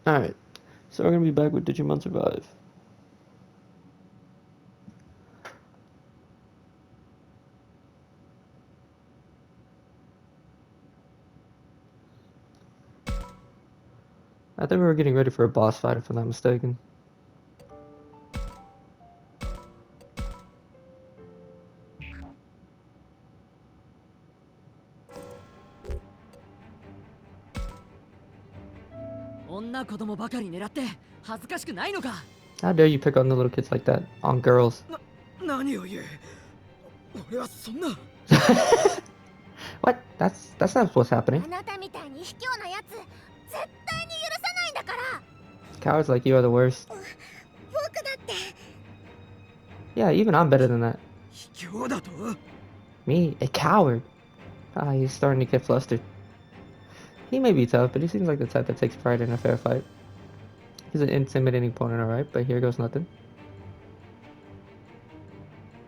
Alright, so we're gonna be back with Digimon Survive. I think we were getting ready for a boss fight, if I'm not mistaken. How dare you pick on the little kids like that? On girls. What? That's not what's happening. Cowards like you are the worst. Yeah, even I'm better than that. Me? A coward? Ah, he's starting to get flustered. He may be tough, but he seems like the type that takes pride in a fair fight. He's an intimidating opponent, alright, but here goes nothing.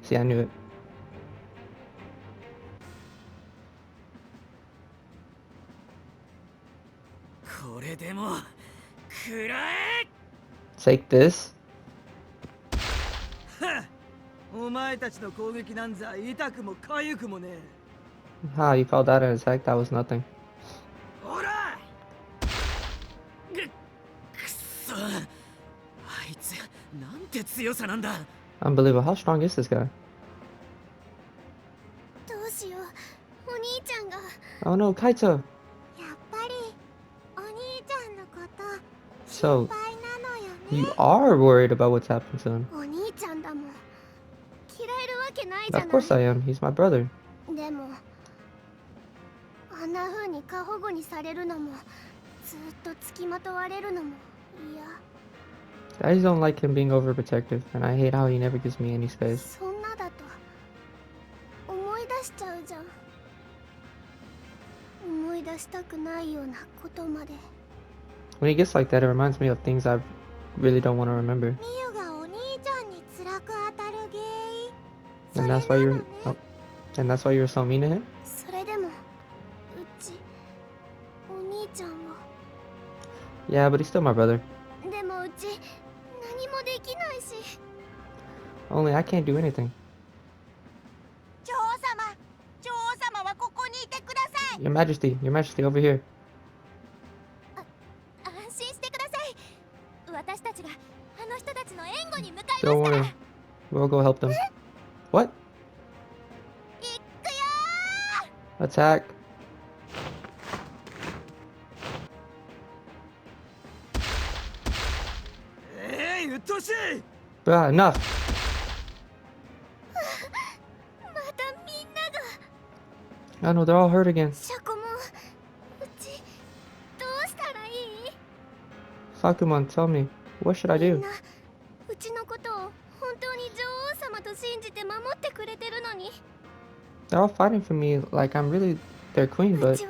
See, I knew it. Take this. Ha, you called that an attack? That was nothing. Unbelievable. How strong is this guy? Oh no, Kaito! So, you are worried about what's happened to him. Of course I am. He's my brother. I just don't like him being overprotective, and I hate how he never gives me any space. When he gets like that, it reminds me of things I really don't want to remember. And that's why you're... Oh, and that's why you're so mean to him? Yeah, but he's still my brother. Only I can't do anything. Your Majesty, over here. Don't worry, we'll go help them. What? Attack. Bruh, enough. I know, they're all hurt again. Sakuman, tell me, what should I do? They're all fighting for me like I'm really their queen, but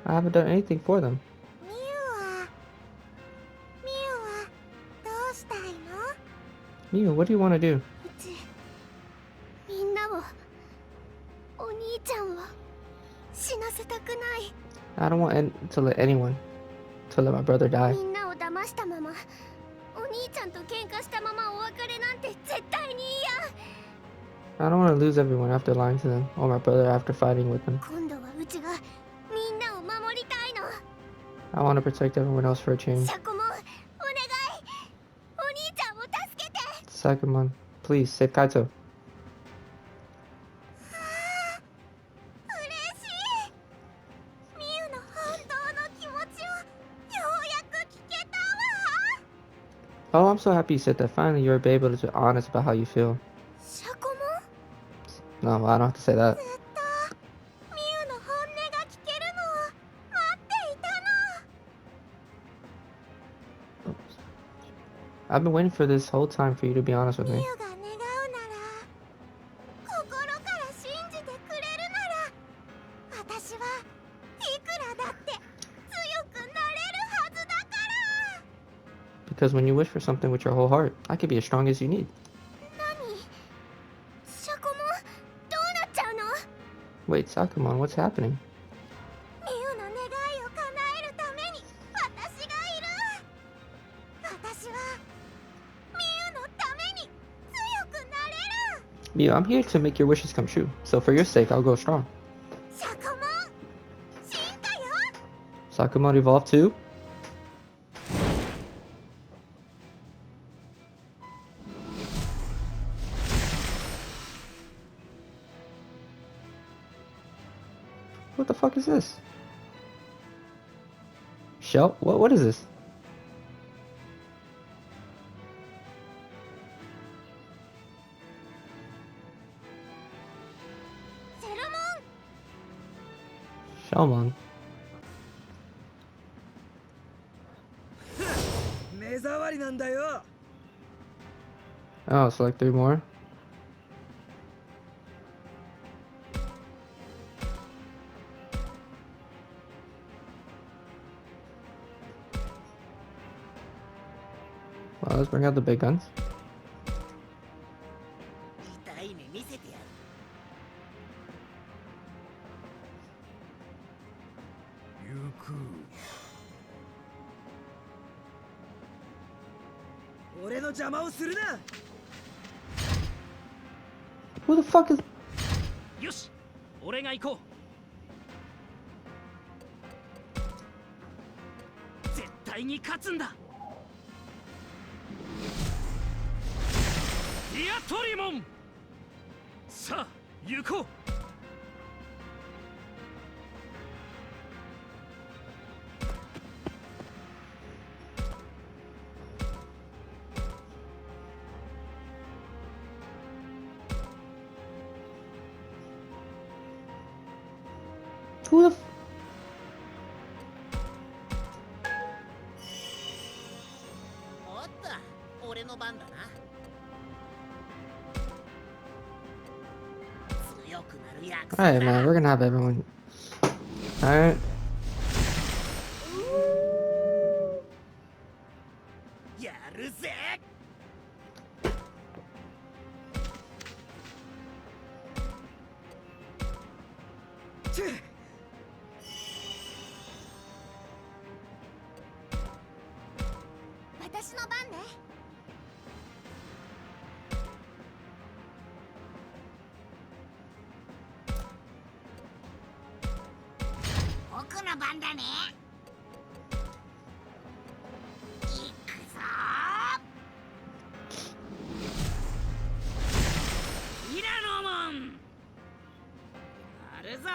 I haven't done anything for them. Miu, what do you want to do? I don't want to let anyone to let my brother die. I don't want to lose everyone after lying to them, or my brother after fighting with them. I want to protect everyone else for a change. Sakuman, please, save Kaito. Oh, I'm so happy you said that. Finally, you're able to be honest about how you feel. No, I don't have to say that. I've been waiting for this whole time for you to be honest with me. Because when you wish for something with your whole heart, I could be as strong as you need. Wait, Sakuman, what's happening? Mew, I'm here to make your wishes come true. So for your sake, I'll go strong. Sakumon evolved too? What the fuck is this? Shell? What is this? Shellmon. Oh, so like 3 more? Well, let's bring out the big guns. Who the fuck is... よし、俺が行こう。絶対に勝つんだ。ディアトリモン。さあ、行こう。Who the f... おっと、俺の番だな。強くなる約束だ。 Alright, man, we're gonna have everyone. Alright. やるぜ。私の番ね。僕の番だね。行くぞー。平野門。あるぞー。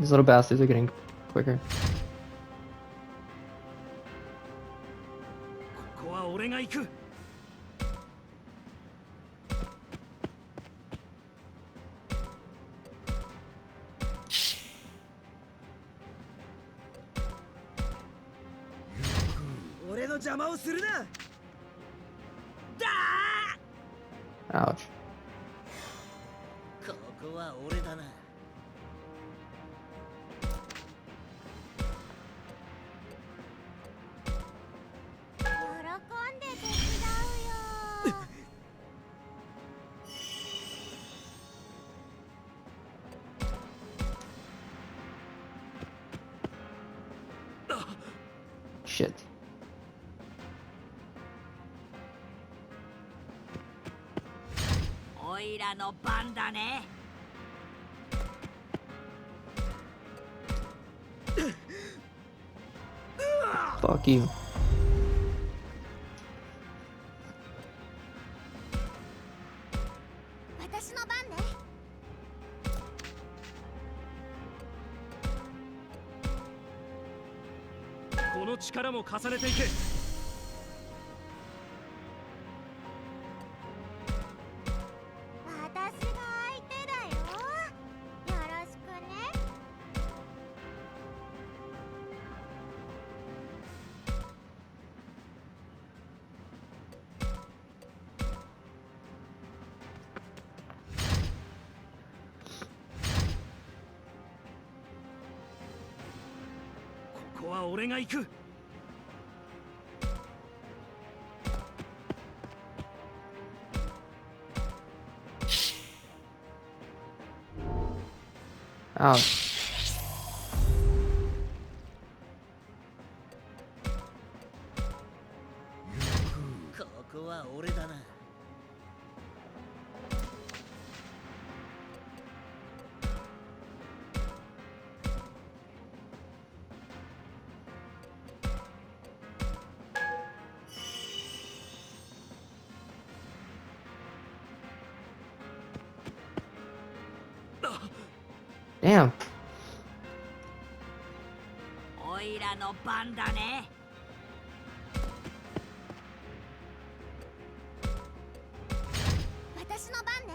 These little bastards are getting quicker. ここは俺が行く。俺の邪魔をするな。だ Ouch. ここは俺だな。喜んで手伝うよ。Shit. おいらの番だね。Fuck you. 私の番ね。この力も重ねていけ。私が相手だよ。よろしくね。こは俺が行く。Ouch. ここは俺だな。Damn. おいらの番だね。私の番ね。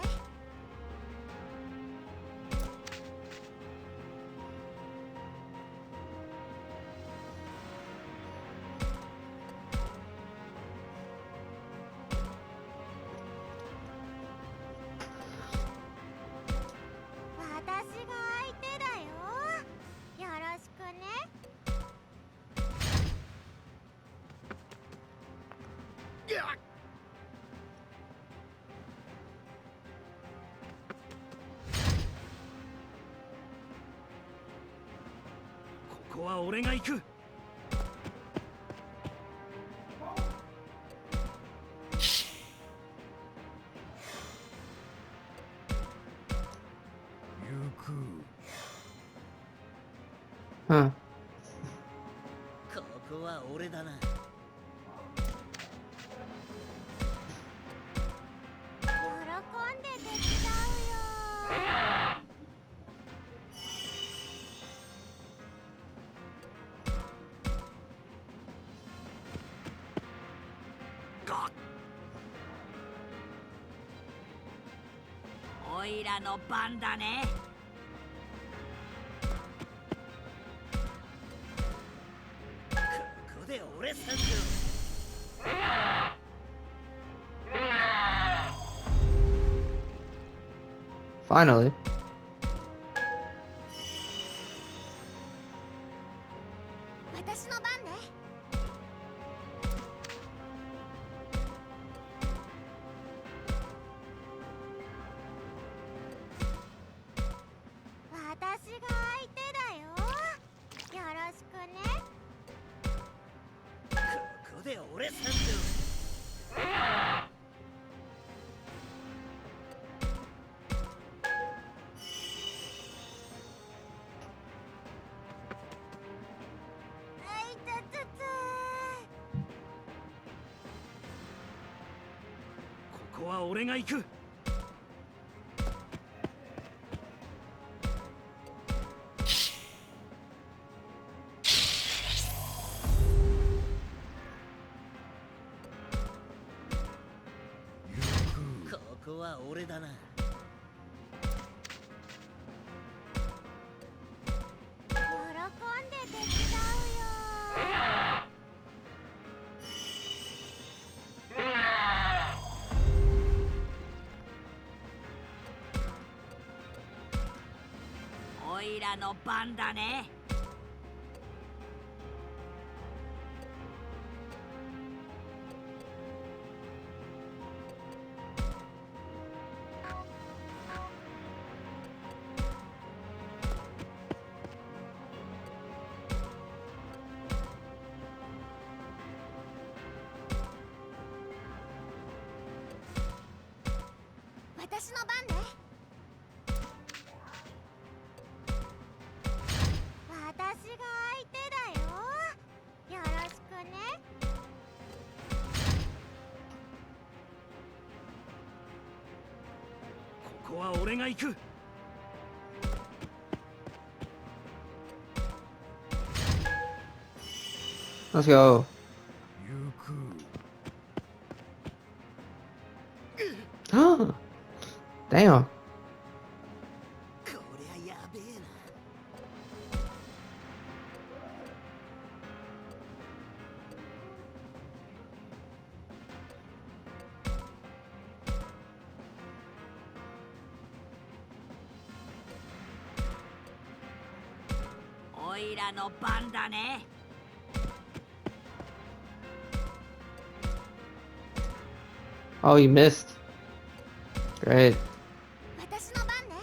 私が相手だよ。よろしくね。ここは俺が行く。行く。Huh. ここは俺だな。喜んで手伝うよ。おいらの番だね。ここで俺参上。Finally. 私の番ね。私が相手だよ。よろしくね。ここで俺参上。あいたたた。ここは俺が行く。ここは俺だな。喜んで手伝うよ。おいらの番だね。私の番ね。私が相手だよ。よろしくね。ここは俺が行く。Let's go. 行く。Damn. こりゃやべえな。おいらの番だね。Oh, you missed. Great. 私の番ね。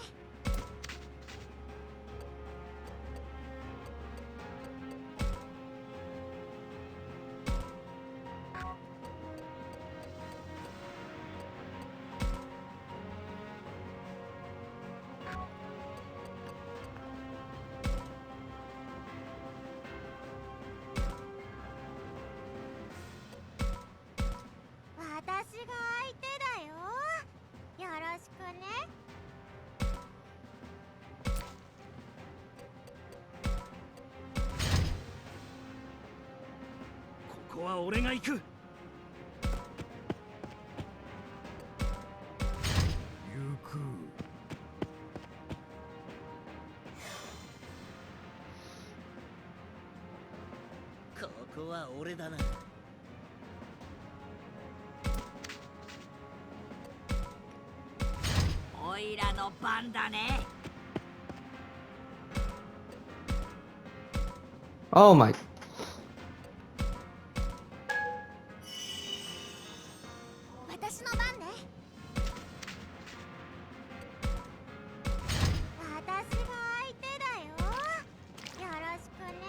私が相手だよ。よろしくね。ここは俺が行く。行く。ここは俺だな。おいらの番だね。 Oh my. 私の番ね。私が相手だよ。よろしくね。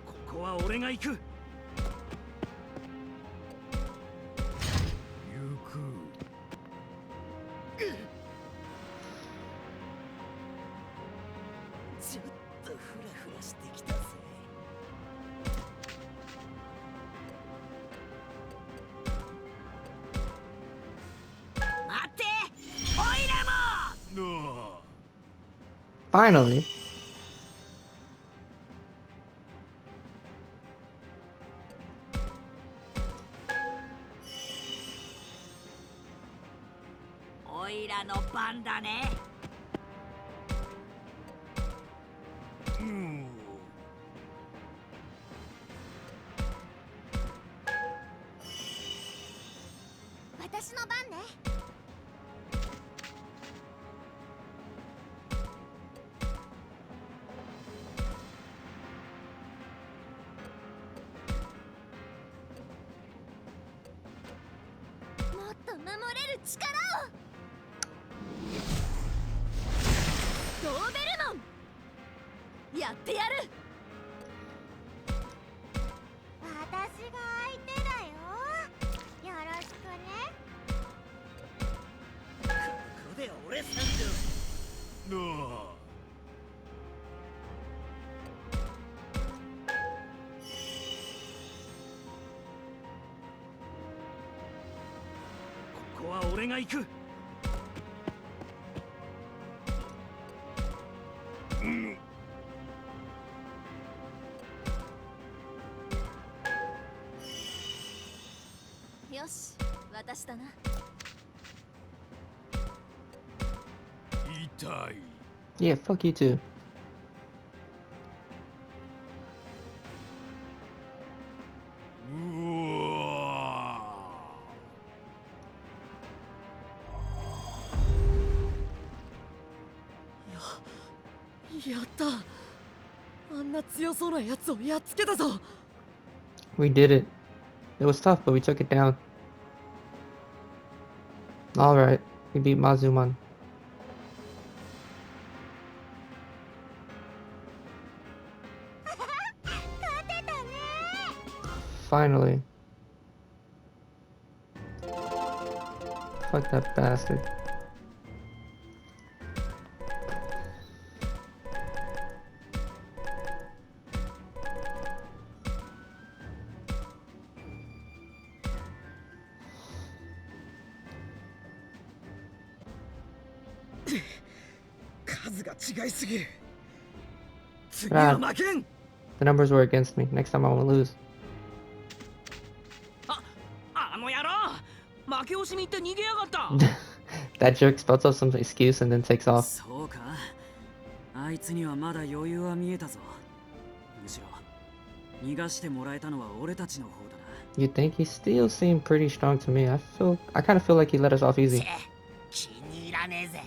ここは俺が行く。行く。ちょっとフラフラしてきたぜ。待っておいらも。Finally. おいらの番だね。うん。私の番ね。もっと守れる力を。ドーベルマンやってやる。私が相手だよ。よろしくね。ここで俺参上。ここは俺が行く。よし、私だな。痛い。 Yeah, fuck you too. うわやった。あんな強そうなやつをやっつけたぞ。 We did it. It was tough, but we took it down. Alright, we beat Mazuman. 勝てたね。 Finally. Fuck that bastard. K 数が違いすぎる。次は負けん。 The numbers were against me. Next time I won't lose. あの野郎、負け惜しみって逃げやがった。 That jerk spouts out some excuse and then takes off. そうか。あいつにはまだ余裕は見えたぞ。むしろ逃がしてもらえたのは俺たちの方だな。 You think he still seemed pretty strong to me. I kind of feel like he let us off easy. 気に入らねえぜ。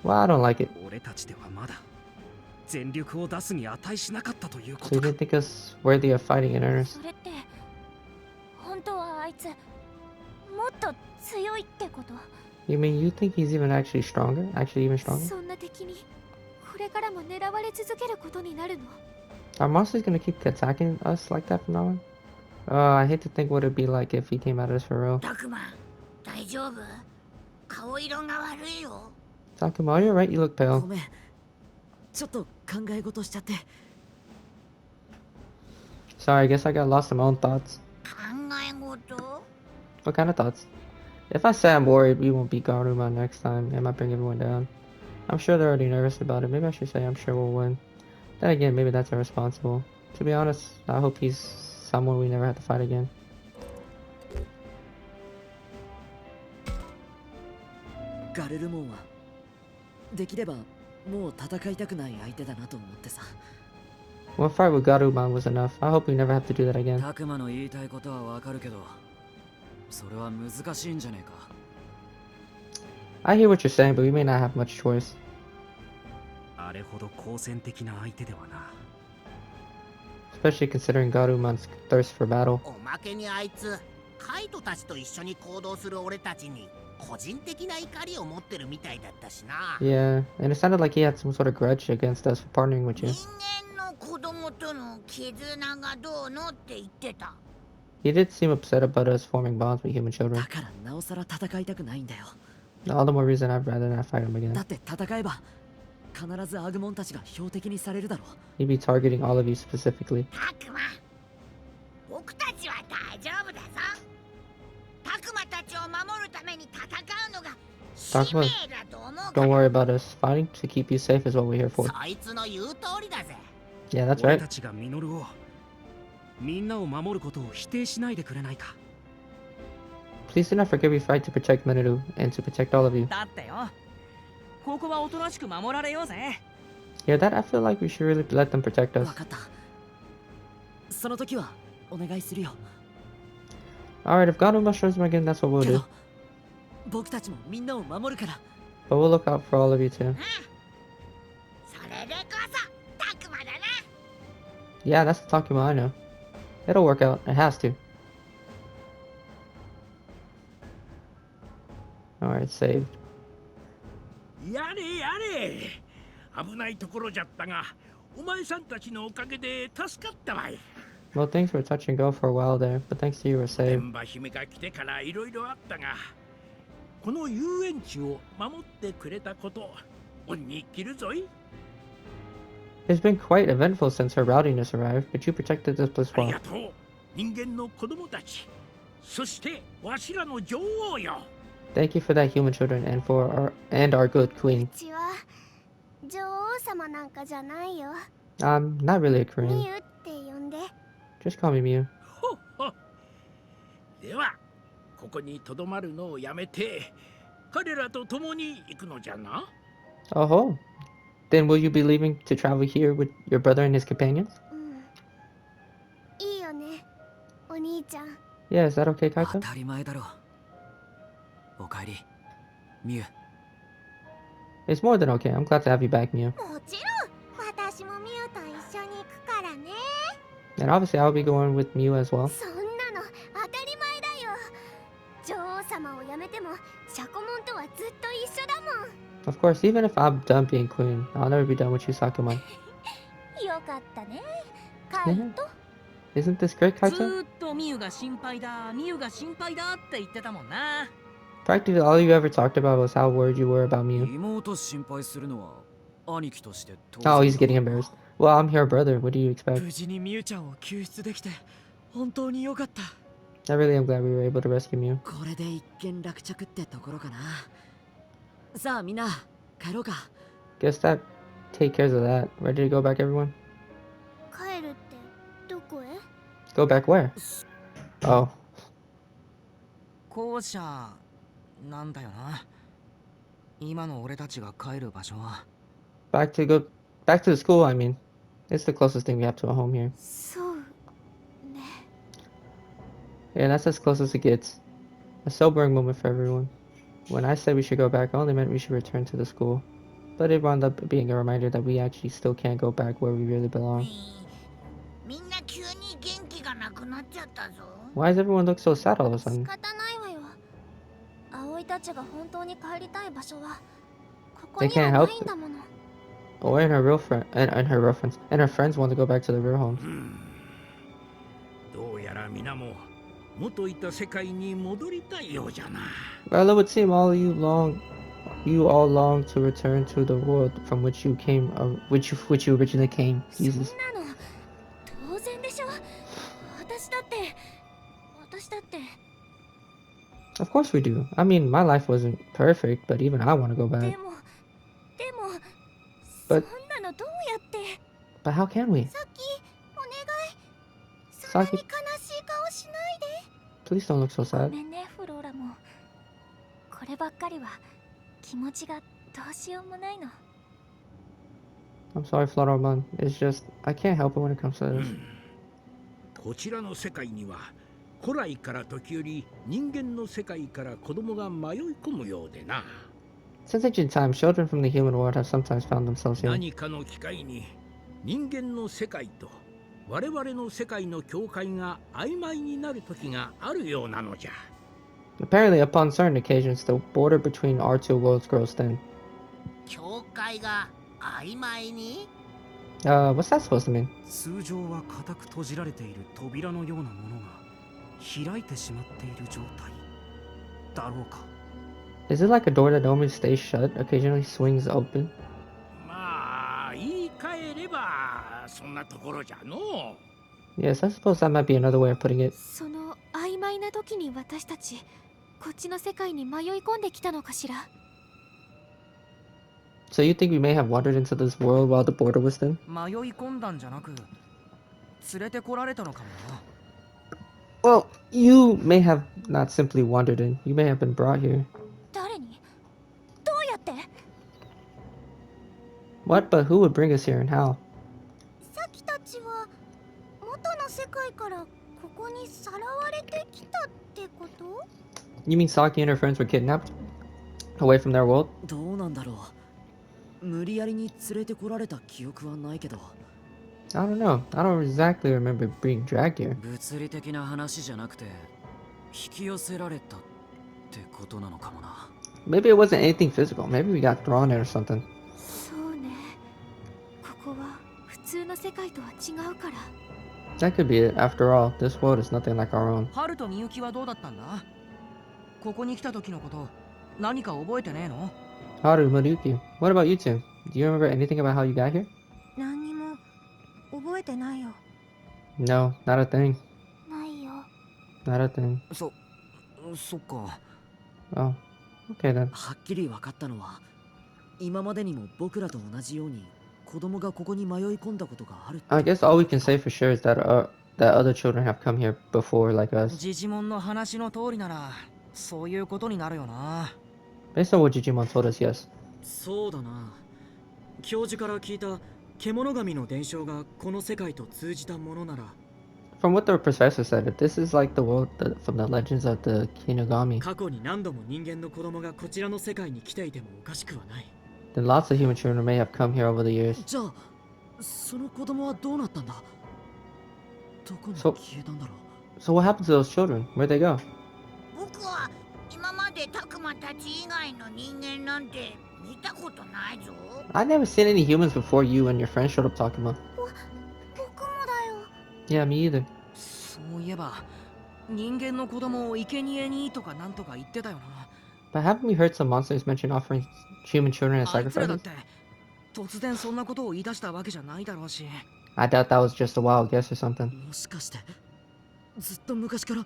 Well, I don't like it. 俺たちではまだ全力を出すに値しなかったというこ So you とか。 didn't think us worthy of fighting in earnest? それって本当はあいつもっと強いってこと？ You mean you think he's even actually stronger? Actually even stronger? そんな敵にこれからも狙われ続けることになるの？ Are monsters gonna keep attacking us like that from now on? I hate to think what it'd be like if he came at us for real. タクマン、大丈夫？顔色が悪いよ。 Takuma, are you alright? You look ご pale. めんちょっと考え事しちゃって Sorry, I guess I got lost in my own thoughts. 考え事？ What kind of thoughts? If I say I'm worried we won't beat Garuma next time, it might bring everyone down. I'm sure they're already nervous about it. Maybe I should say I'm sure we'll win. Then again, maybe that's irresponsible. To be honest, I hope he's someone we never have to fight again. ガルルモンはできればもう戦いたくない相手だなと思ってさ One fight with Garuma was enough. I hope we never have to do that again. タクマの言いたいことはわかるけど、それは難しいんじゃねえか。 I hear what you're saying, but we may not have much choice. あれほど好戦的な相手ではな。 Especially considering Garuman's thirst for battle. おまけにあいつカイトたちと一緒に行動する俺たちに個人的な怒りを持ってるみたいだったしな。 Yeah, and it sounded like he had some sort of grudge against us for partnering with you. 人間の子供との絆がどうのって言ってた。 He did seem upset about us forming bonds with human children. だからなおさら戦いたくないんだよ All the more reason I'd rather not fight him だ again. って戦えば必ずアグモンたちが標的にされるだろう He'd be targeting all of you specifically. タクマ、僕たちは大丈夫だぞ。タクマたちを守るために戦うのが使命だと思うか Don't ら。 worry about us. Fighting to keep you safe is what we're here for. そいつの言う通りだぜ。 Yeah, that's 俺 right. たちがミノルを、みんなを守ることを否定しないでくれないか。 Please do not forget we fight to protect Minoru and to protect all of you. だってよここはおとなしく守られようぜ Yeah, that I feel like we should really let them protect 分 us. かったその時はお願いするよ Alright, if Ganuma shows him again, that's what we'll けど do. 僕たちもみんなを守るから But we'll look out for all of you too. それでこそタクマだな。 Yeah, that's the Takuma I know. It'll work out. It has to. Alright, saved. やれやれ、危ないところじゃったが、お前さんたちのおかげで助かったわい。 Well, things were touch and go for a while there, but thanks to you, we're エ saved. ンバ姫が来てからいろいろあったが、この遊園地を守ってくれたこと、恩に着るぞい。 It's been quite eventful since her rowdiness arrived, but you protected this place あり well. がとう、人間の子供たち。そして、わしらの女王よ。 Thank you for that, human children, and our good う queen. ちは女王様なんかじゃないよ。 Not really a ミ queen. ユって呼んで。 Just call me Mew. ほっほ。では、ここにとどまるのをやめて、彼らと共に行くのじゃな。 Oh ho. Then will you be leaving to travel here with your brother and his companions? うん。いいよね、お兄ちゃん。 Yeah, is that okay, 当 Kaito? たり前だろ。おかえり、ミュウ。 It's more than okay. I'm glad to have you back, Mew. もちろん、私もミユと一緒に行くからね。 And obviously, I'll be going with Mew as well. そんなの当たり前だよ。女王様を辞めてもシャコモンとはずっと一緒だもん。 Of course, even if I'm done being queen, I'll never be done with you, Sakuman. よかったね、カイト。 Isn't this great, ず Kaito? ーっとミユが心配だミユが心配だって言ってたもんな Practically all you ever talked about was how worried you were about Mew. 妹心配するのは兄貴として当 Oh, 然 he's getting embarrassed. Well, I'm your brother. What do you expect? 無事にミュウちゃんを救出できて本当によかった I really am glad we were able to rescue Mew. これで一件落着ってところかなさあみんな帰ろうか Guess that take cares of that. Ready to go back, everyone? 帰るってどこへ？ Go back where? Oh, 校舎なんだよな今の俺たちが帰る場所は back to the school. I mean, it's the closest thing we have to a home here. そうね。 Yeah, that's as close as it gets. A sobering moment for everyone. When I said we should go back, I only meant we should return to the school. But it wound up being a reminder that we actually still can't go back where we really belong. みんな急に元気がなくなっちゃったぞ。 Why does everyone look so sad all of a 仕 sudden? 方ないわよ。葵たちが本当に帰りたい場所はここ They には can't な help いんだもの。 Or in her real friend and her real friends and her friends want to go back to their real homes. どうやら皆も元いた世界に戻りたいようじゃな。 Well, it would seem you all long to return to the world from which you came, which you originally came. そん Jesus. なの当然でしょ。私だって。 Of course we do. I mean, my life wasn't perfect, but even I want to go で back. もそ But んなのどうやって。 but how can we? さっきお願い。そんなに Saki, 悲しい顔しないで。 please don't look so ご sad. めんねフローラも。こればっかりは気持ちがどうしようもないの。 I'm sorry, Floromon. It's just I can't help it when it comes to this. こちらの世界には古来から時折人間の世界から子供が迷い込むようでな。 Since ancient times, children from the human world have sometimes found themselves here. 何かの機会に人間の世界と我々の世界の境界が曖昧になる時があるようなのじゃ。 Apparently, upon certain occasions, the border between our two worlds grows thin. 境界が曖昧に What's that supposed to mean? 通常は固く閉じられている扉のようなものが開いてしまっている状態だろうか。 Is it like a door that normally stays shut, occasionally swings open? まあ言い換えればそんなところじゃのう。 Yes, I suppose that might be another way of putting it. その曖昧な時に私たちこっちの世界に迷い込んできたのかしら。 So you think we may have wandered into this world while the border was thin? 迷い込んだんじゃなく連れてこられたのかもな。 Well, you may have not simply wandered in. You may have been brought here. 誰にどうやって。 What? But who would bring us here and how? さきたちは元の世界からここにさらわれてきたってこと？ You mean Saki and her friends were kidnapped? Away from their world? どうなんだろう。無理やりに連れてこられた記憶はないけど。 I don't know. I don't exactly remember being dragged here. 物理的な話じゃなくて引き寄せられたってことなのかもな。 Maybe it wasn't anything physical. Maybe we got thrown in or something. そうね。ここは普通の世界とは違うから。 That could be it. After all, this world is nothing like our own. ハルとみゆきはどうだったんだ。ここに来た時のこと何か覚えてねえの？ Haru, Mariyuki, what about you two? Do you remember anything about how you got here? 何にも覚えてないよ。 No, not a thing. ないよ。 Not a thing. そっか。 Oh, okay then. はっきり分かったのは、今までにも僕らと同じように子供がここに迷い込んだことがあるって。 I guess all we can say for sure is that that other children have come here before, like us. ジジモンの話の通りならそういうことになるよな。 Based on what Digimon told us, yes. そうだな。教授から聞いた獣神の伝承がこの世界と通じたものなら、 From what the professor said, if this is like the world from the legends of the Kinogami, 過去に何度も人間の子供がこちらの世界に来ていてもおかしくはない。 then lots of human children may have come here over the years. じゃあ、その子供はどうなったんだ？どこにそ消えたんだろう？ So what happened to those children? Where'd they go? 僕は今までタクマたち以外の人間なんて見たことないぞ。 I never seen any humans before you and your friends showed up talking about. 僕もだよ。 Yeah, me either. そういえば人間の子供を生贄にとかなんとか言ってたよな。 But haven't we heard some monsters mention offering human children as あいつらだっ sacrifices? て突然そんなことを言い出したわけじゃないだろうし。 I doubt that was just a wild guess or something. もしかしてずっと昔から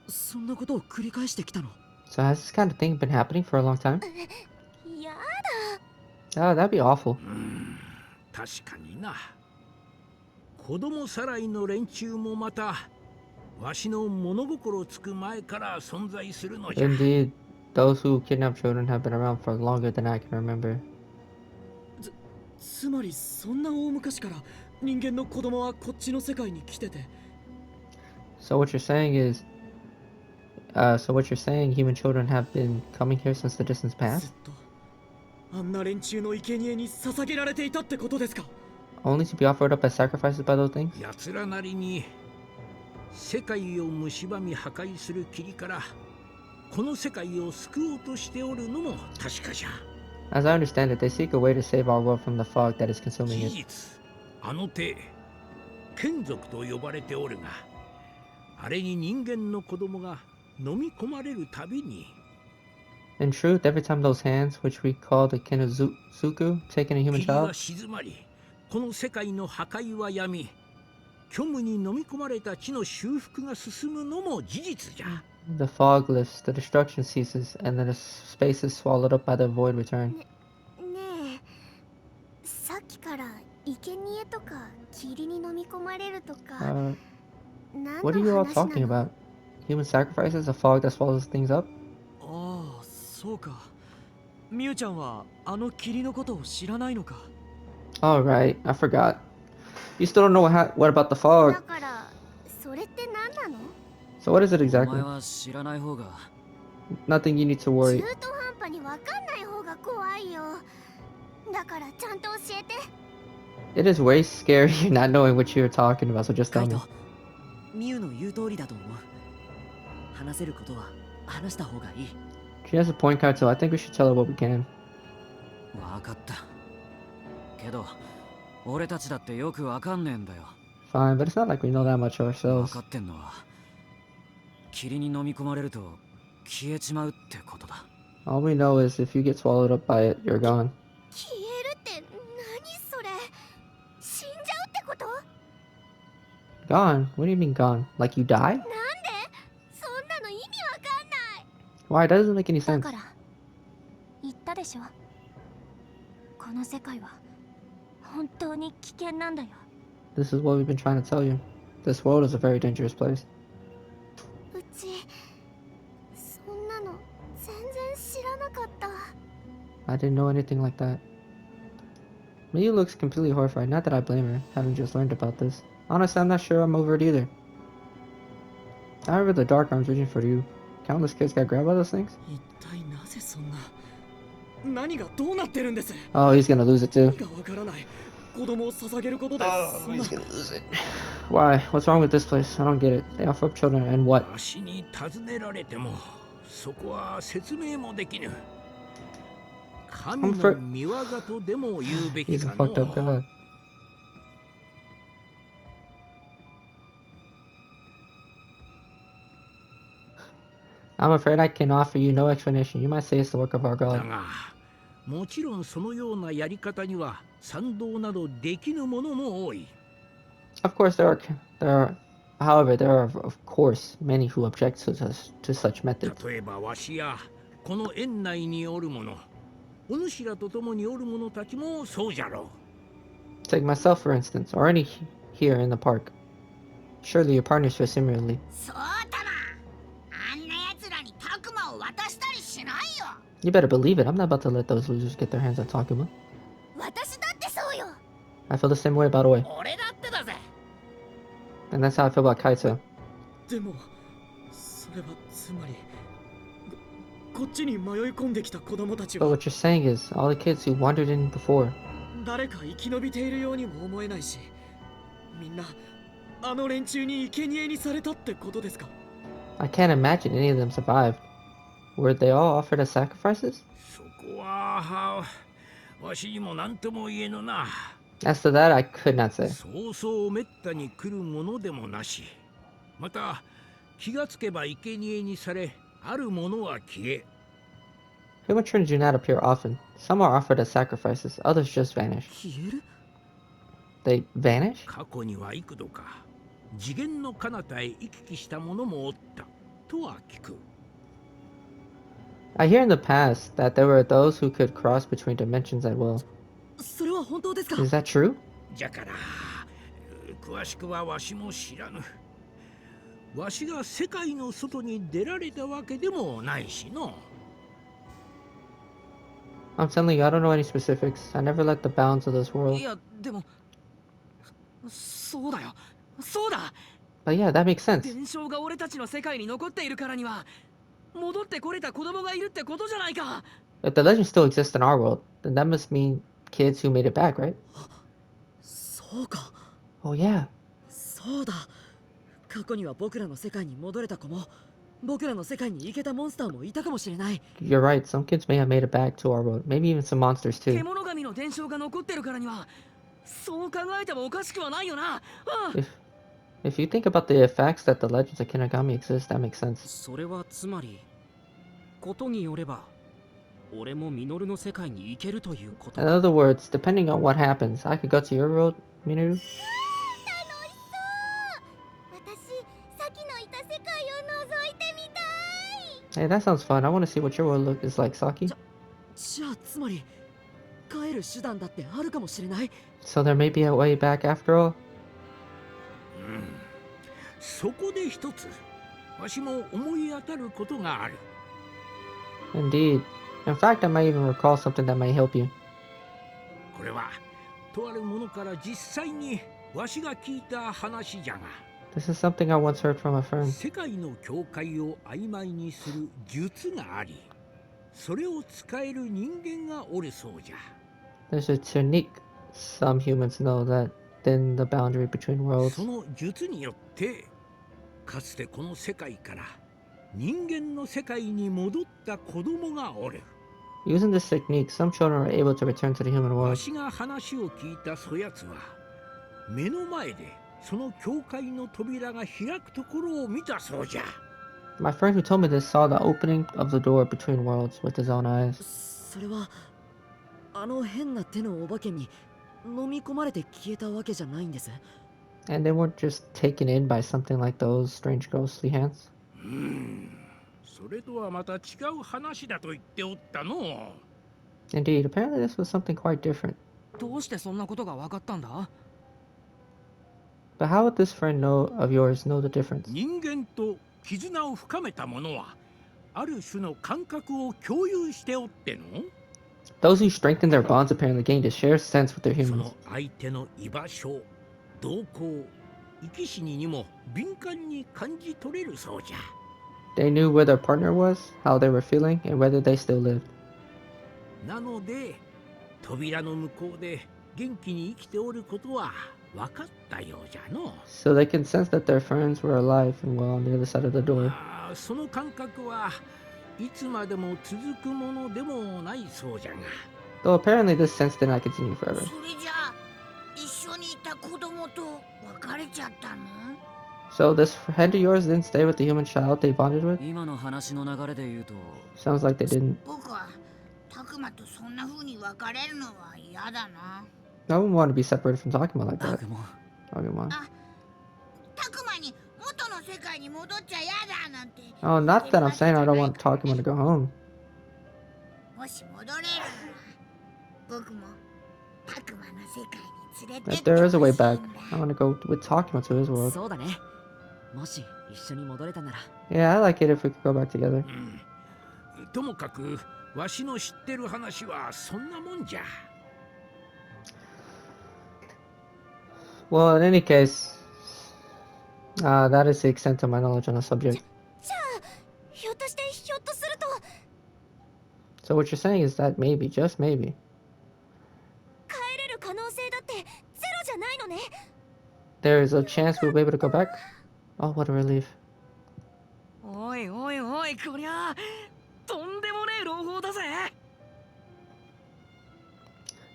そんなことを繰り返してきたの？ So has this kind of thing been happening for a long time? や Oh, that'd be awful. 確かにな。子供さらいの連中もまたわしの物心つく前から存在するのじゃ。 Indeed, those who kidnap children have been around for longer than I can remember. つまりそんな大昔から人間の子供はこっちの世界に来てて。 So what you're saying is, human children have been coming here since the distant ず past? っとあんな連中の生贄に捧げられていたってことですか。 Only to be offered up as sacrifices by those things? 奴らなりに世界を蝕み破壊する霧からこの世界を救おうとしておるのも確かじゃ。 As I understand it, they seek a way to save our world from the fog that is consuming 事 it. 実あの手眷属と呼ばれておるが、あれに人間の子供が飲み込まれるたびに In truth, every time those hands, which we call the Kinozuku, take in a human 霧は child, 静まり、この世界の破壊はやみ、虚無に飲み込まれた地の修復が進むのも事実じゃ。 the fog lifts, the destruction ceases, and then the space is swallowed up by the void return. ねえ、さっきから生贄とか霧に飲み込まれるとか、 何 What are you の all 話な talking の？ about? Human sacrifices? A fog that swallows things up? ああ、そうか。みゆちゃんはあの霧のことを知らないのか。 Alright, I forgot. You still don't know what about the だ fog? からそれって何なの？ So what is it お exactly? 前は知らない方が。 Nothing you need to 中 worry. 途半端に分かんない方が怖いよ。だからちゃんと教えて。 It is way scary not knowing what you're talking about, so just カ tell イ me. ト、みゆの言う通りだと思う。話せることは話した方がいい。 She has a point, Kaito. I think we should tell her what we can. わかった。けど、俺たちだってよくわかんねえんだよ。 Fine, but it's not like we know that much わ ourselves. かってんのは、霧に飲み込まれると消えちまうってことだ。 All we know is if you get swallowed up by it, you're gone. 消えるって何それ？死んじゃうってこと？ Gone? What do you mean gone? Like you die? なんで？そんなの意味わかんない。 Why? That doesn't make any だ sense. から言ったでしょ。この世界は本当に危険なんだよ。 This is what we've been trying to tell you. This world is a very dangerous place. うちそんなの全然知らなかった。 I didn't know anything like that. Miyu looks completely horrified. Not that I blame her, having just learned about this. Honestly, I'm not sure I'm over it either. I remember the dark arms reaching for you. Countless kids got grabbed by those things. 一体なぜそんな。何がどうなってるんです。 Oh, he's gonna lose it too. 何がわからない。子供を捧げることで、そんな。 lose it. Why? What's wrong with this place? I don't get it. They offer up children and what? わしに尋ねられてもそこは説明もできぬ。神の見業とでも言うべき He's a かの。 fucked up god. I'm afraid I can offer you no explanation. You might say it's the work of our だ god. が、もちろんそのようなやり方には賛同などできぬものも多い。 Of course, however, there are, of course, many who object to such methods. 例えばわしやこの園内におる者、お主らと共におる者たちもそうじゃろう。 Take myself, for instance, or any here in the park. Surely your partners feel similarly. そうだな。あんな奴らにタクマを渡したりしないよ。 You better believe it. I'm not about to let those losers get their hands on Takuma. 私だってそうよ。 I feel the same way about Oi. 俺だってだぜ。 And that's how I feel about Kaito. でも、それはつまり、こっちに迷い込んできた子供たち But は what you're saying is, all the kids who wandered in before, 誰か生き延びているようにも思えないし、みんなあの連中に生贄にされたってことですか。 I can't imagine any of them survived. Were they all offered as sacrifices? そこはわしにも何とも言えぬな。 As to that, I could not say. そうそうめったに来るものでもなし、また気がつけば生贄にされ、あるものは消え、 Human twins do not appear often. Some are offered as sacrifices, others just vanish. 消える？ They vanish? 過去には幾度か次元の彼方へ行き来した者もおったとは聞く。 I hear in the past that there were those who could cross between dimensions at will. それは本当ですか？ Is that true? じゃから詳しくはわしも知らぬ。わしが世界の外に出られたわけでもないしの。 I'm telling you, I don't know any specifics. I never left the bounds of this い world. や、でも、そうだよ。そうだ。 But yeah, that makes sense. 伝承が俺たちの世界に残っているからには、戻ってこれた子供がいるってことじゃないか。If the legend still exists in our world, then that must mean kids who made it back, right? そうか Oh yeah. そうだ過去には僕らの世界に戻れた子も僕らの世界に行けたモンスターもいたかもしれない You're right. Some kids may have made it back to our world. Maybe even some monsters too. 獣神の伝承が残ってるからにはそう考えてもおかしくはないよな、うん、 If you think about the effects that the legends of Kinagami exist, that makes sense. それはつまりことによれば俺もミノルの世界に行けるということ In か other words, depending on what happens, I could go to your world, Minoru. 楽しそう私さっきのいた世界を覗いてみたい Hey, that sounds fun. I want to see what your world is like, Saki. じゃあつまり帰る手段だってあるかもしれない So there may be a way back after all. そこで一つわしも思い当たることがある。 Indeed. In fact, I might even recall something that might help you. これはとあるものから実際にわしが聞いた話じゃが、 This is something I once heard from a friend. 世界の境界を曖昧にする術があり、それを使える人間がおるそうじゃ。 There's a technique some humans know that thin the boundary between worlds. その術によってかつてこの世界から人間の世界に戻った子供がおる。 Using this technique, some children are able to return to the human わ world. しが話を聞いたそやつは目の前でその境界の扉が開くところを見たそうじゃ。 My friend who told me this saw the opening of the door between worlds with his own eyes. それはあの変な手のお化けに飲み込まれて消えたわけじゃないんです And they weren't just taken in by something like those strange ghostly hands. それとはまた違う話だと言っておったの。 Indeed, apparently this was something quite different. どうしてそんなことが分かったんだ But how would this friend know of yours know the difference? 人間と絆を深めた者はある種の感覚を共有しておっての、 Those who strengthen their bonds apparently gained a shared sense with their そ humans. の相手の居場所、動向、生き死ににも敏感に感じ取れるそうじゃ。 They knew where their partner was, how they were feeling, and whether they still lived. なので扉の向こうで元気に生きておることは分かったようじゃの。 So they can sense that their friends were alive and well on the other side of the door. その感覚はいつまでも続くものでもないそうじゃが。 Though apparently this sense did not continue forever. それじゃあ一緒にいた子供と別れちゃったの？ So this friend of yours didn't stay with the human child they bonded with? 今の話の流れで言うと Sounds like they didn't. 僕はタクマとそんな風に別れるのは嫌だな。 I wouldn't want to be separated from Takuma like タ that. グも Agumon. タクマに元の世界に戻っちゃ嫌だなんて。 Oh, not that I'm saying I don't want Takuma to go home. もし戻れるなら僕もタクマの世界に連れて If って there is a ほ way しいんだ back, I want to go with Takuma to his world. そうだねもし一緒に戻れたなら Yeah, I like it if we could go back together. ともかくわしの知ってる話はそんなもんじゃ。 Well, in any case, that is the extent of my knowledge on the subject. じゃあひょっとすると So what you're saying is that maybe, just maybe, 帰れる可能性だってゼロじゃないのね there is a chance we'll be able to go back? Oh, what a relief. おいおいおいこりゃとんでもねえ朗報だぜ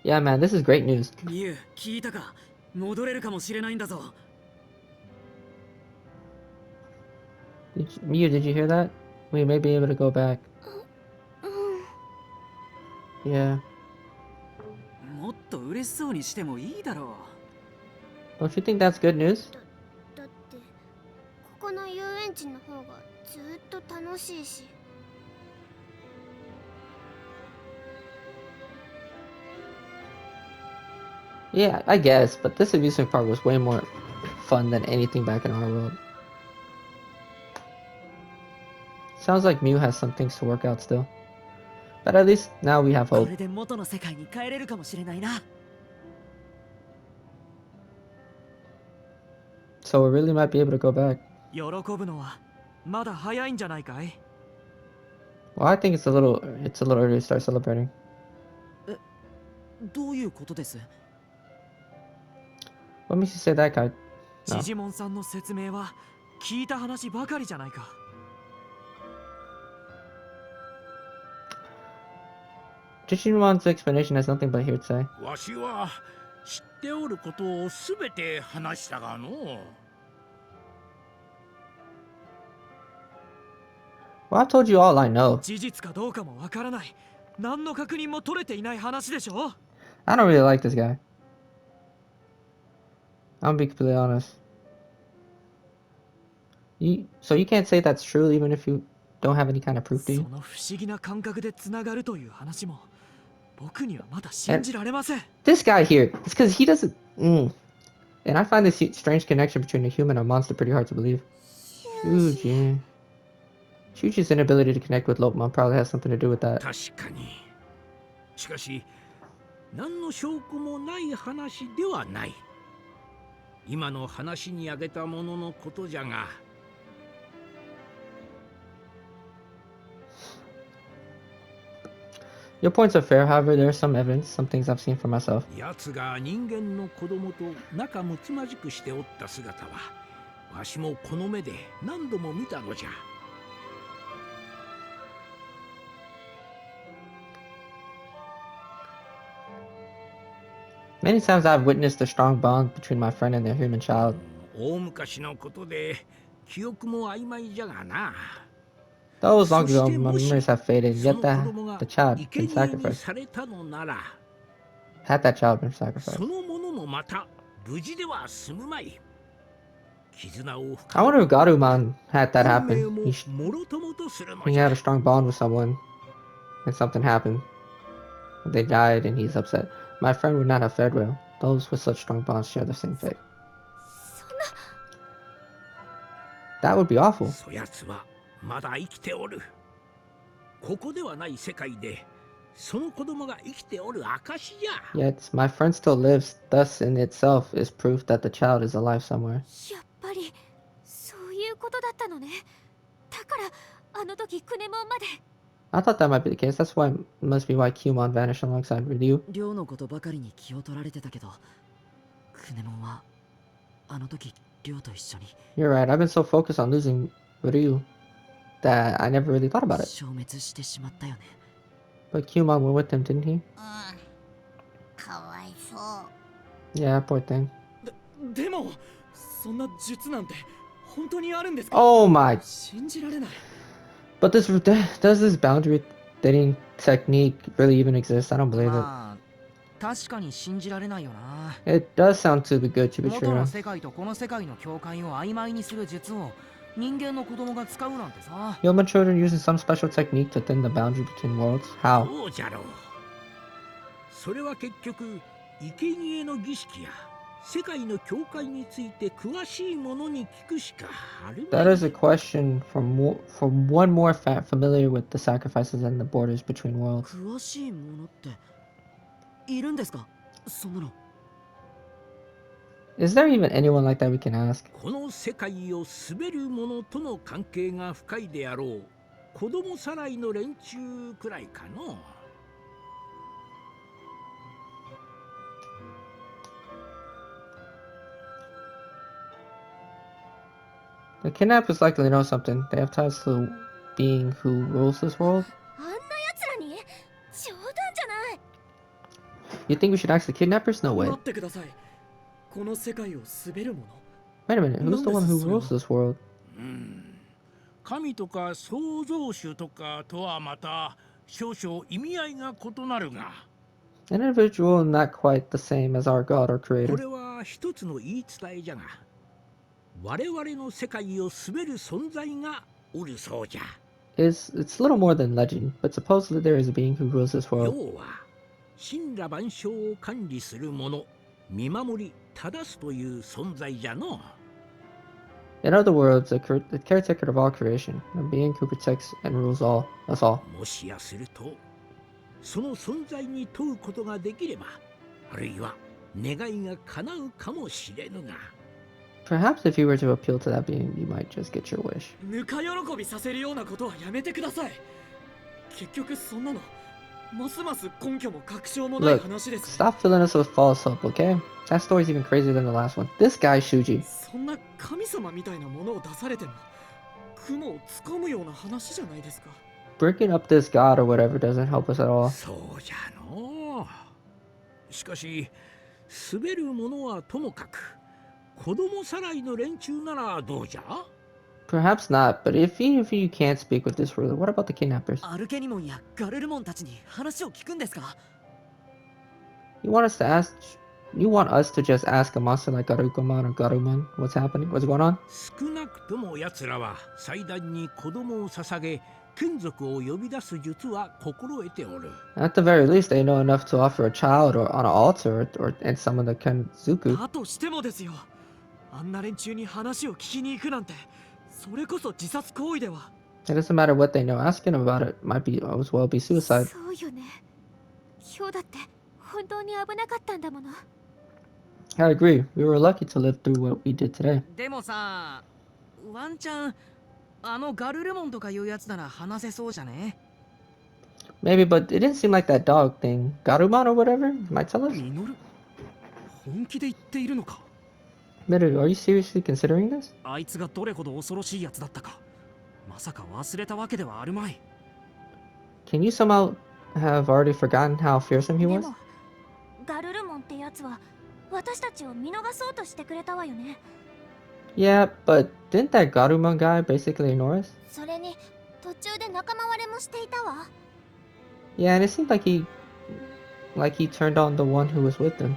Yeah, man, this is great news. ミュウ聞いたか戻れるかもしれないんだぞ Miyu, did you hear that? We may be able to go back. うん Yeah. もっと嬉しそうにしてもいいだろ Don't you think that's good news? だってここの遊園地の方がずっと楽しいし Yeah, I guess, but this amusement park was way more fun than anything back in our world. Sounds like Mew has some things to work out still. But at least now we have こ hope. れで元の世界に帰れるかもしれないな So we really might be able to go back. 喜ぶのはまだ早いんじゃないかい Well, I think it's a little early to start celebrating. どういうことです？ What makes you say that, guy? ジ No. ジモンさんの説明は聞いた話ばかりじゃないか。Digimon's explanation has nothing but hearsay. わしは知っておることをすべて話したがのう。 Well, I've told you all I know. 事実かどうかもわからない。何の確認も取れていない話でしょ。 I don't really like this guy. I'm gonna be completely honest. So you can't say that's true even if you don't have any kind of proof, do そ you? の不思議な感覚でつながるという話も僕にはまだ信じられません。 This guy here, it's because he doesn't. And I find this strange connection between a human and a monster pretty hard to believe. Shuji. Shuji's inability to connect with Lopemon probably has something to do with that. 確かに。しかし何の証拠もない話ではない。今の話に挙げたもののことじゃが。 Your points are fair, however, there is some evidence, some things I've seen for myself. 奴が人間の子供と仲睦まじくしておった姿は、わしもこの目で何度も見たのじゃ。 Many times I've witnessed a strong bond between my friend and their human child. 大昔のことで記憶も曖昧じゃがな。 Those long ago, my memories have faded, yet the child been 生贄に sacrificed. されたのなら、 Had that child been sacrificed. そのものもまた無事では済むまい。絆を I wonder if Garumon had that 運命 happen. ももろともとするの He じ had ゃ。 a strong bond with someone, and something happened. They died, and he's upset. My friend would not have fared well. Those with such strong bonds share the same fate. That would be awful. そやつはまだ生きておる。ここではない世界で、その子供が生きておる証じゃ。 Yet my friend still lives. Thus, in itself, is proof that the child is alive somewhere. やっぱりそういうことだったのね。だからあの時クネモンまで。 I thought that might be the case. That's why must be why Cumon vanished alongside Ryu. 寮のことばかりに気を取られてたけど、クネモンはあの時寮と一緒に You're right. I've been so focused on losing Ryu that I never really thought about it. 消滅してしまったよね。 But Cumon went with him, didn't he? うんかわいそう Yeah, poor thing. でもそんな術なんて本当にあるんですか。 Oh my! 信じられない。 But does this boundary thinning technique really even exist? I don't believe it. まあ確かに信じられないよな。 It does sound too good to be 元の true. 世界とこの世界の境界を曖昧にする術を人間の子供が使うなんてさ。 Human children using some special technique to thin the boundary between worlds? How? そうじゃろう。それは結局生贄の儀式や世界の境界について詳しい者に聞くしかあるまい。 That is a question from one more familiar with the sacrifices and the borders between worlds. 詳しいものっているんですか？そんなの。 Is there even anyone like that we can ask? この世界を滑る者との関係が深いであろう子供さらいの連中くらいかの。 The kidnappers likely know something. They have ties to the being who rules this world. あんな奴らに冗談じゃない。 You think we should ask the kidnappers? No way. 待ってください。この世界を滑るもの。 Wait a minute, who's the one who rules this world? 神とか創造主とかとはまた少々意味合いが異なるが、 An individual not quite the same as our god or こ creator. れは一つの言い伝えじゃが、我々の世界を滑る存在がおるそうじゃ。 It's a little more than legend, but supposedly there is a being who rules this world. 要は神羅万象を管理する者、見守り正すという存在じゃの。 In other words, the caretaker of all creation, a being who protects and rules us all. もしやするとその存在に問うことができれば、あるいは願いが叶うかもしれぬが。 Perhaps if you were to appeal to that being, you might just get your wish. ぬか喜びさせるようなことはやめてください。結局そんなのますます根拠も確証もない Look, 話ですね。 stop filling us with false hope, okay? That story's even crazier than the last one. This guy, Shuji. そんな神様みたいなものを出されても雲をつかむような話じゃないですか。 Breaking up this god or whatever doesn't help us at all. そうじゃのう。しかし滑るものはともかく子供さらいの連中ならどうじゃ？ Perhaps not, but even if you can't speak with this ruler, what about the kidnappers? アルケニモンやガルルモンたちに話を聞くんですか？ You want us to ask? You want us to just ask a monster like Garukamon or Garuman what's happening? What's going on? 少なくとも奴らは祭壇に子供を捧げ眷属を呼び出す術は心得ておる。 At the very least, they know enough to offer a child or on an altar and summon the Kenzuku. だとしてもですよ、あんな連中に話を聞きに行くなんてそれこそ自殺行為では。 It doesn't matter what they know. Asking them about it might be as well be suicide. そうよね。今日だって本当に危なかったんだもの。 I agree. We were lucky to live through what we did today. でもさ、ワンチャンあのガルルモンとかいうやつなら話せそうじゃね？ Maybe, but it didn't seem like that dog thing. Garuman or whatever might tell us. ミノル、本気で言っているのか？ Miru, are you seriously considering this? あいつがどれほど恐ろしいやつだったか、まさか忘れたわけではあるまい。 Can you somehow have already forgotten how fearsome he で was? もガルルモンってやつは私たちを見逃そうとしてくれたわよね。 Yeah, but didn't that Garuman guy basically ignore us? それに途中で仲間割れもしていたわ。 Yeah, and it seemed like he turned on the one who was with him.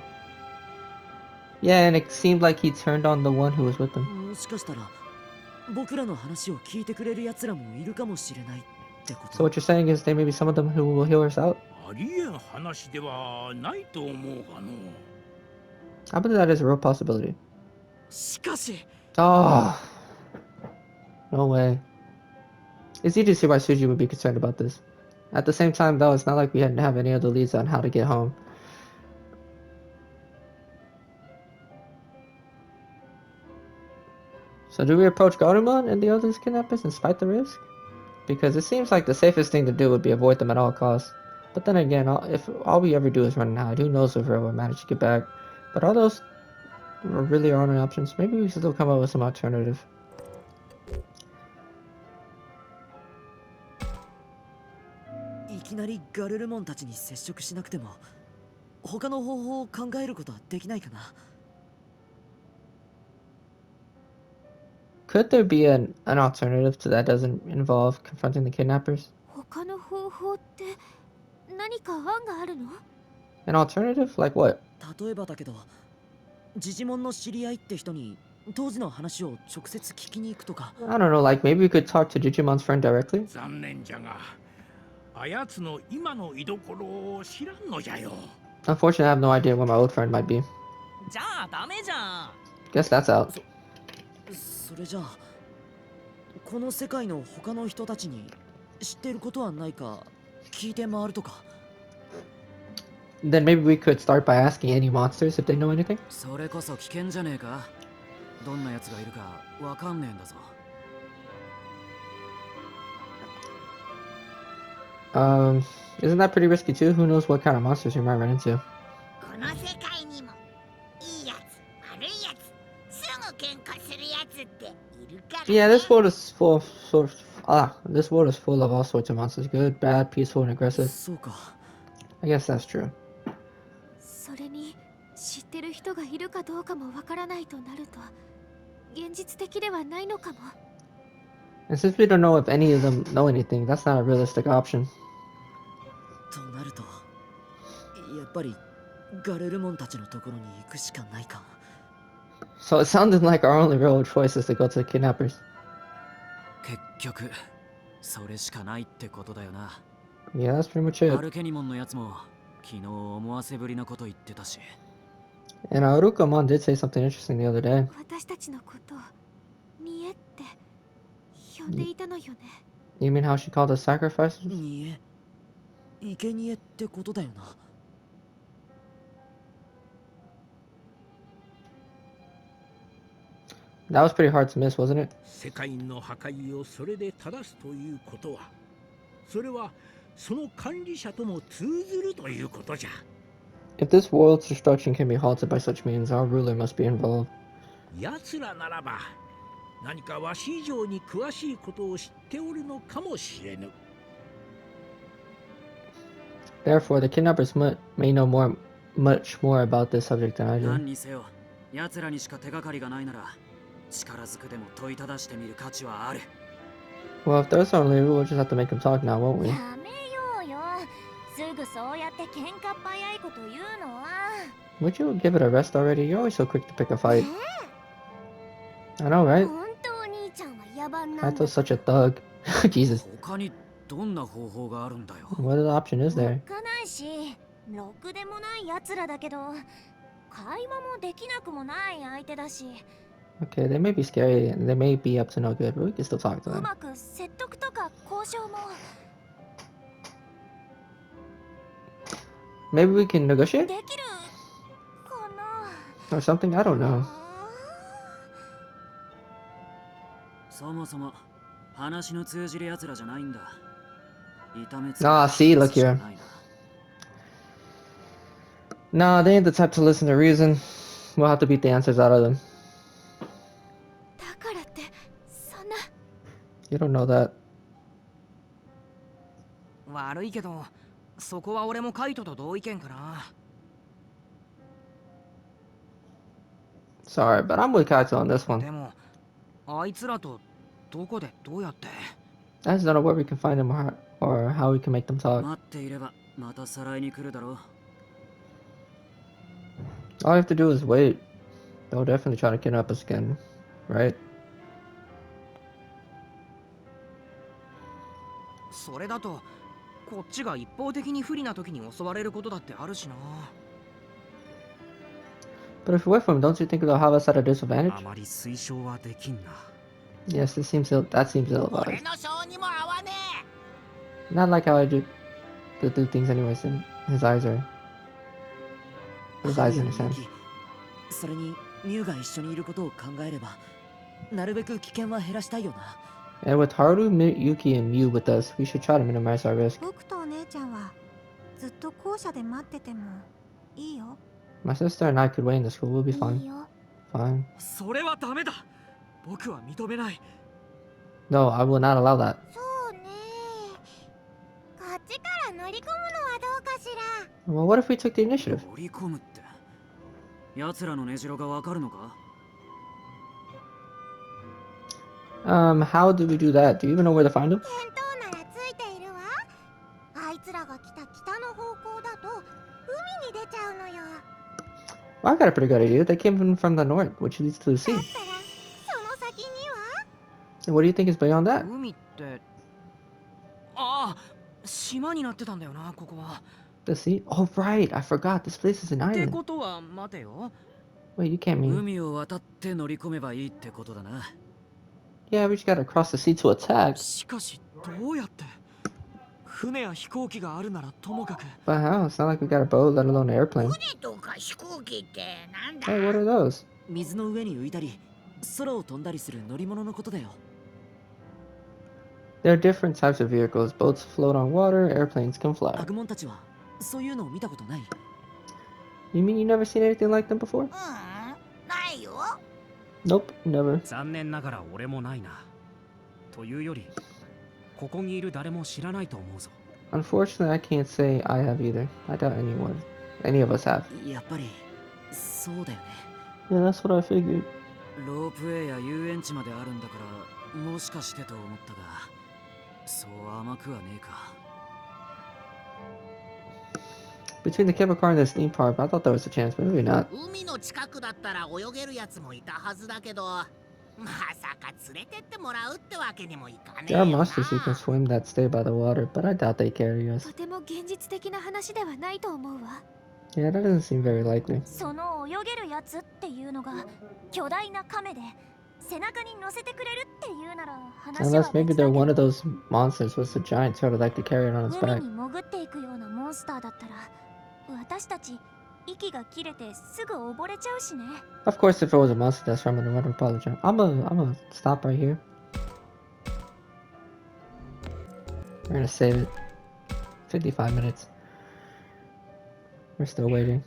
Yeah, and it seemed like he turned on the one who was with him. もしかしたら僕らの話を聞いてくれる奴らもいるかもしれないってこ So と。 what you're saying is there may be some of them who will heal us out? ありえん話ではないと思うがの。 I believe that is a real possibility. しかし Oh, no way. It's easy to see why Suji would be concerned about this. At the same time, though, it's not like we hadn't have any other leads on how to get home. So do we approach Garurumon and the others kidnappers and spite the risk? Because it seems like the safest thing to do would be avoid them at all costs. But then again, if all we ever do is run and hide, who knows if we'll manage to get back. But all those are really our only options. Maybe we should still come up with some alternative. いきなりガルルモンたちに接触しなくても他の方法を考えることはできないかな。 Could there be an alternative to that doesn't involve confronting the kidnappers? 他の方法って何か案があるの？ An alternative? Like what? 例えばだけど、ジジモンの知り合いって人に当時の話を直接聞きに行くとか。 I don't know, like maybe we could talk to Digimon's friend directly? 残念じゃが、あやつの今の居所を知らんのじゃよ。 Unfortunately, I have no idea where my old friend might be. じゃあダメじゃん。 Guess that's out. それじゃあこの世界の他の人たちに知ってることはないか聞いて回るとか。 Then maybe we could start by asking any monsters if they know anything? それこそ危険じゃねえか。どんな奴がいるかわかんねえんだぞ。 Isn't that pretty risky too? Who knows what kind of monsters we might run into? この世界にもいいやつ悪いやつすぐ喧嘩するやつっているから、ね。 Yeah, this world is full of this world is full of all sorts of monsters. Good, bad, peaceful, and aggressive. そうか。 I guess that's true. それに知ってる人がいるかどうかもわからないとなると現実的ではないのかも。 And since we don't know if any of them know anything, that's not a realistic option. となるとやっぱりガルルモンたちのところに行くしかないか。 So it sounded like our only real choice is to go to the kidnappers. 結局それしかないってことだよな。 Yeah, that's pretty much ア it. ルケニモンのやつも昨日思わせぶりなこと言ってたし。 And Arukamon did say something interesting the other day. 私たちのことを見えって呼んでいたのよね。 You mean how she called us sacrifices? にえ生贄ってことだよな。 That was pretty hard to miss, wasn't it? 世界の破壊をそれで正すということは、それはその管理者とも通ずるということじゃ。 If this world's destruction can be halted by such means, our ruler must be involved. 奴らならば何かわし以上に詳しいことを知っておるのかもしれぬ。 Therefore, the kidnappers may know much more about this subject than I 何 do. にせよ、奴らにしか手がかりがないなら、力ずくでも問いただしてみる価値はある。Well, if there's only, we'll just have to make him talk now, won't we? やめようよ。すぐそうやって喧嘩っ早いこと言うのは。Would you give it a rest already? You're always so quick to pick a fight. ね I know, え right? 本当お兄ちゃんは野蛮なんだ。 Kato's such a thug. Jesus. 他にどんな方法があるんだよ。 What other option is おっ there? かないし、ろくでもない奴らだけど、会話もできなくもない相手だし、 Okay, they may be scary and they may be up to no good, but we can still talk to う them. まく説得とか交渉も Maybe we can negotiate? できるかな。 Or something? I don't know. そもそも話の通じる奴らじゃないんだ。痛めつ Ah, see, look しか here. ないな。 Nah, they ain't the type to listen to reason. We'll have to beat the answers out of them. だからってそんな。 You don't know that. 悪いけど、そこは俺もカイトと同意見かな。 Sorry, but I'm with Kaito on this one. でも、あいつらとどこでどうやって I just don't know where we can find them or how we can make them talk. 待っていればまたさらいに来るだろう。 All we have to do is wait. They'll definitely try to kidnap us again, right? それだと、こっちが一方的に不利な時に襲われることだってあるしな。 But if we're with them, don't you think they'll have us at a disadvantage? あまり推奨はできんな。 Yes, that seems 俺 ill-advised. の性にも合わね Not like how I do things anyways. In his eyes in a sense. それにミュウが一緒にいることを考えれば、なるべく危険は減らしたいよな。 And with Haru, Yuki, and Mew with us, we should try to minimize our risk. 僕とお姉ちゃんはずっと校舎で待っててもいいよ。 My sister and I could wait in the school. We'll be いい fine. よ。 Fine. それはダメだ。僕は認めない。 No, I will not allow that. そうね。こっちから乗り込むのはどうかしら。 Well, what if we took the initiative? 乗り込むって。奴らの根城がわかるのか？ How do we do that? Do you even know where to find them? 見当ならついているわ。あいつらが来た北の方向だと海に出ちゃうのよ。 Well, I got a pretty good idea. They came from the north, which leads to the sea. だったらその先には And what do you think is beyond that? 海って。ああ、島になってたんだよな、ここは。 The sea? Oh, right. I forgot. This place is an って island. ことは、待てよ。 Wait, you can't mean... 海を渡って乗り込めばいいってことだな。 Yeah, we just gotta cross the sea to attack. しかしどうやって？船や飛行機があるならともかく。 But how? It's not like we got a boat, let alone an airplane. 船とか飛行機ってなんだ？ Hey, what are those? 水の上に浮いたり、空を飛んだりする乗り物のことだよ。 There are different types of vehicles. Boats float on water, airplanes can ア fly. グモンたちはそういうのを見たことない？ You mean you never seen anything like them before? ないよ。 Nope, never. 残念ながら俺もないな。というより、ここにいる誰も知らないと思うぞ。 Unfortunately, I can't say I have either. I doubt any of us have. やっぱりそうだよね。 Yeah, that's what I figured. ロープウェイや遊園地まであるんだから、もしかしてと思ったが、そう甘くはねえか。 Between the cable car and the steam park, I thought there was a chance, but maybe not. 海の近くだったら泳げるやつもいたはずだけど、まさか連れてってもらうってわけにもいかねえ There よ are な。 monsters who can swim that stay by the water, but I doubt they carry us. とても現実的な話ではないと思うわ。 Yeah, that doesn't seem very likely. その泳げるやつっていうのが巨大な亀で背中に乗せてくれるっていうなら話は Unless maybe 別だ they're け one of ど、 those monsters with a giant turtle that could carry it on its 海 back. に潜っていくようなモンスターだったら私たち息が切れてすぐ溺れちゃうしね。 Of course, if it was a monster that's from underwater, we'd probably jump. I'm gonna stop right here. We're gonna save it. 55 minutes. We're still waiting.